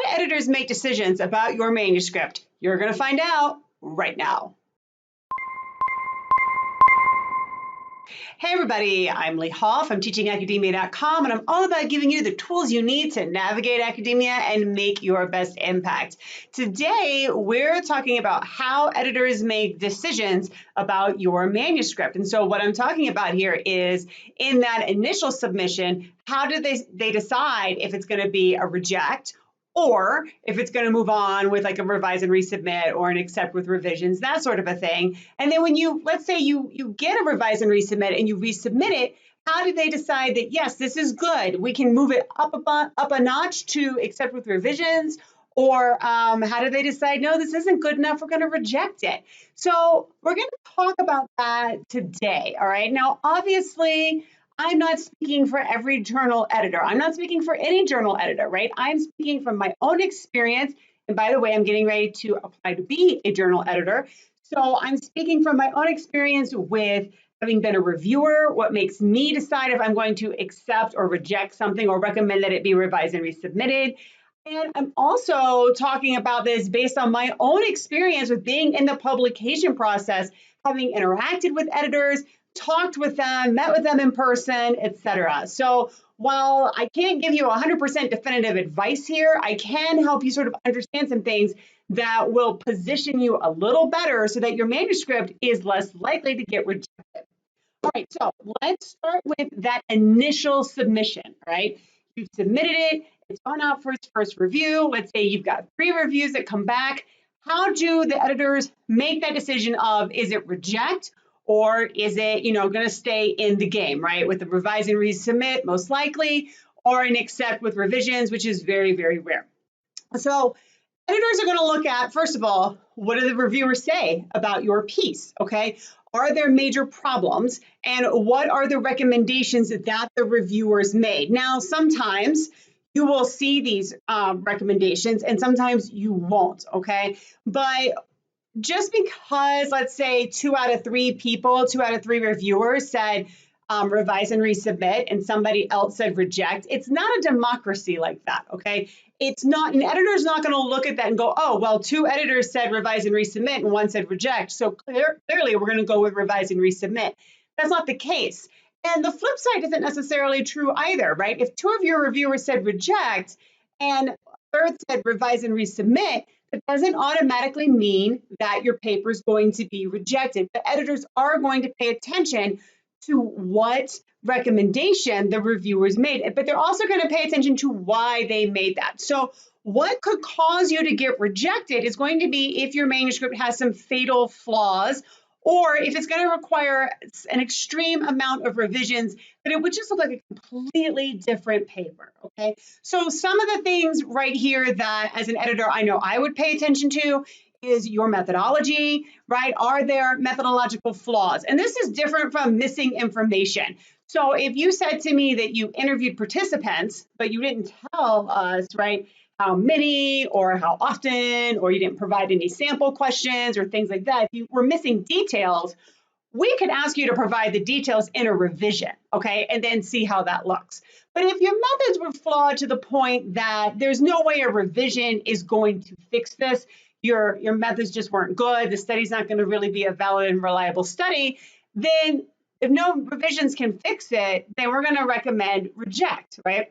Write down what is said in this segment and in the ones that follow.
do editors make decisions about your manuscript? You're going to find out right now. Hey everybody, I'm Leigh Hoff. I'm teachingacademia.com, and I'm all about giving you the tools you need to navigate academia and make your best impact. Today, we're talking about how editors make decisions about your manuscript. And so what I'm talking about here is in that initial submission, how do they decide if it's going to be a reject or if it's going to move on with like a revise and resubmit or an accept with revisions, that sort of a thing. And then when let's say you get a revise and resubmit and you resubmit it, how do they decide that, yes, this is good, we can move it up a notch to accept with revisions? Or how do they decide, no, this isn't good enough, we're going to reject it? So we're going to talk about that today, all right? Now, obviously, I'm not speaking for every journal editor. I'm not speaking for any journal editor, right? I'm speaking from my own experience. And by the way, I'm getting ready to apply to be a journal editor. So I'm speaking from my own experience with having been a reviewer, what makes me decide if I'm going to accept or reject something or recommend that it be revised and resubmitted. And I'm also talking about this based on my own experience with being in the publication process, having interacted with editors, talked with them, met with them in person, etc. So while I can't give you 100% definitive advice here, I can help you sort of understand some things that will position you a little better so that your manuscript is less likely to get rejected. All right, so let's start with that initial submission, right? You've submitted it, it's gone out for its first review. Let's say you've got 3 reviews that come back. How do the editors make that decision of, is it reject? Or is it, going to stay in the game, right? With the revise and resubmit, most likely, or an accept with revisions, which is very, very rare. So editors are going to look at, first of all, what do the reviewers say about your piece, okay? Are there major problems? And what are the recommendations that the reviewers made? Now, sometimes you will see these recommendations and sometimes you won't, okay? But just because, let's say, 2 out of 3 reviewers said revise and resubmit and somebody else said reject, it's not a democracy like that, okay? It's not, an editor's not going to look at that and go, oh, well, 2 editors said revise and resubmit and 1 said reject, so clearly we're going to go with revise and resubmit. That's not the case. And the flip side isn't necessarily true either, right? If 2 of your reviewers said reject and a third said revise and resubmit, it doesn't automatically mean that your paper is going to be rejected. The editors are going to pay attention to what recommendation the reviewers made, but they're also going to pay attention to why they made that. So what could cause you to get rejected is going to be if your manuscript has some fatal flaws, or if it's going to require an extreme amount of revisions, that it would just look like a completely different paper, okay? So some of the things right here that as an editor I know I would pay attention to is your methodology, right? Are there methodological flaws? And this is different from missing information. So if you said to me that you interviewed participants, but you didn't tell us, right, how many or how often, or you didn't provide any sample questions or things like that, if you were missing details, we could ask you to provide the details in a revision, okay, and then see how that looks. But if your methods were flawed to the point that there's no way a revision is going to fix this, your methods just weren't good, the study's not going to really be a valid and reliable study, then if no revisions can fix it, then we're going to recommend reject, right?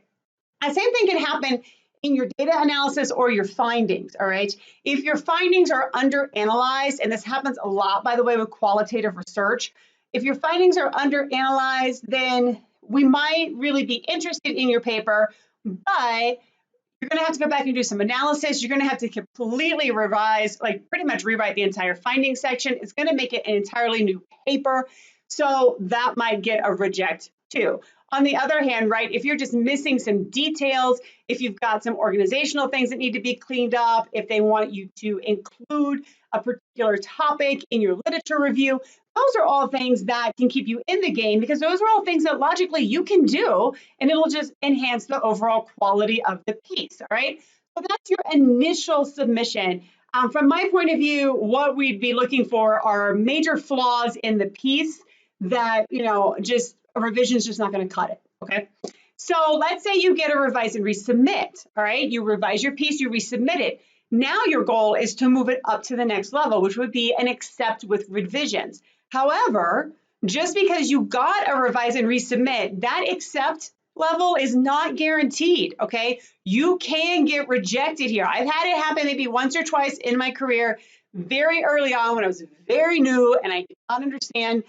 The same thing can happen in your data analysis or your findings, all right? If your findings are underanalyzed, and this happens a lot, by the way, with qualitative research, if your findings are underanalyzed, then we might really be interested in your paper, but you're going to have to go back and do some analysis. You're going to have to completely revise, like pretty much rewrite the entire finding section. It's going to make it an entirely new paper. So that might get a reject too. On the other hand, right, if you're just missing some details, if you've got some organizational things that need to be cleaned up, if they want you to include a particular topic in your literature review, those are all things that can keep you in the game because those are all things that logically you can do and it'll just enhance the overall quality of the piece, all right? So that's your initial submission. From my point of view, what we'd be looking for are major flaws in the piece that, just a revision is just not going to cut it, okay? So let's say you get a revise and resubmit, all right? You revise your piece, you resubmit it. Now your goal is to move it up to the next level, which would be an accept with revisions. However, just because you got a revise and resubmit, that accept level is not guaranteed, okay? You can get rejected here. I've had it happen maybe once or twice in my career, very early on when I was very new and I did not understand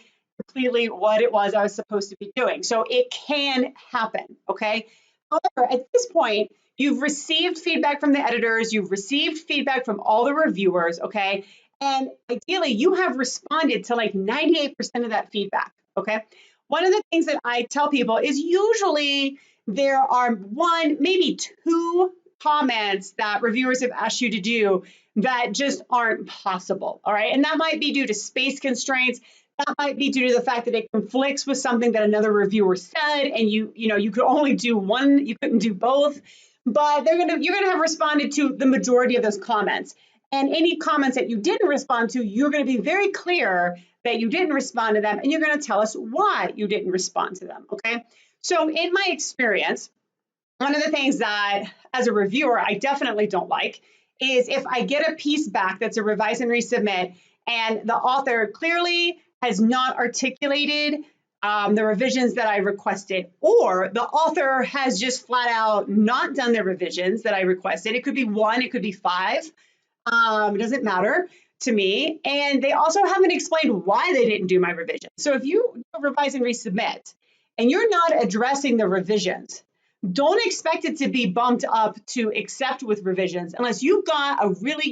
completely what it was I was supposed to be doing. So it can happen, okay? However, at this point, you've received feedback from the editors, you've received feedback from all the reviewers, okay? And ideally, you have responded to like 98% of that feedback, okay? One of the things that I tell people is usually there are one, maybe two comments that reviewers have asked you to do that just aren't possible, all right? And that might be due to space constraints. That might be due to the fact that it conflicts with something that another reviewer said, and you could only do one, you couldn't do both. But you're gonna have responded to the majority of those comments. And any comments that you didn't respond to, you're gonna be very clear that you didn't respond to them, and you're gonna tell us why you didn't respond to them, okay? So in my experience, one of the things that as a reviewer, I definitely don't like is if I get a piece back that's a revise and resubmit, and the author clearly has not articulated the revisions that I requested, or the author has just flat out not done the revisions that I requested. It could be one, it could be five. It doesn't matter to me. And they also haven't explained why they didn't do my revision. So if you revise and resubmit and you're not addressing the revisions, don't expect it to be bumped up to accept with revisions unless you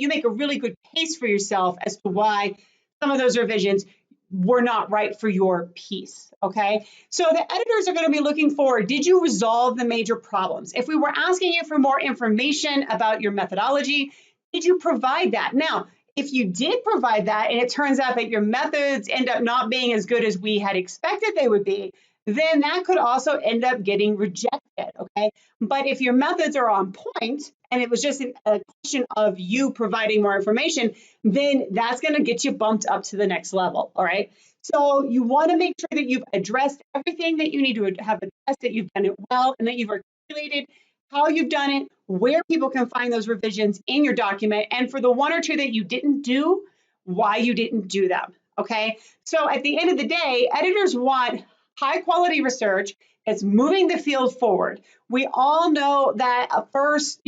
make a really good case for yourself as to why some of those revisions were not right for your piece, okay? So the editors are going to be looking for, did you resolve the major problems? If we were asking you for more information about your methodology, did you provide that? Now, if you did provide that and it turns out that your methods end up not being as good as we had expected they would be, then that could also end up getting rejected, okay? But if your methods are on point and it was just a question of you providing more information, then that's going to get you bumped up to the next level, all right? So you want to make sure that you've addressed everything that you need to have addressed, that you've done it well, and that you've articulated how you've done it, where people can find those revisions in your document, and for the one or two that you didn't do, why you didn't do them, okay? So at the end of the day, editors want high quality research that's moving the field forward. We all know that a first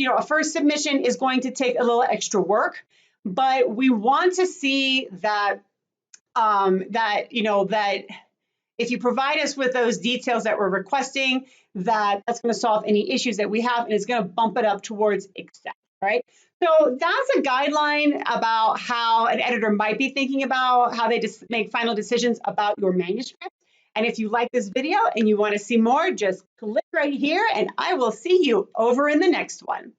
submission is going to take a little extra work, but we want to see that that if you provide us with those details that we're requesting, that's going to solve any issues that we have, and it's going to bump it up towards accept, right? So that's a guideline about how an editor might be thinking about how they just make final decisions about your manuscript. And if you like this video and you want to see more, just click right here, and I will see you over in the next one.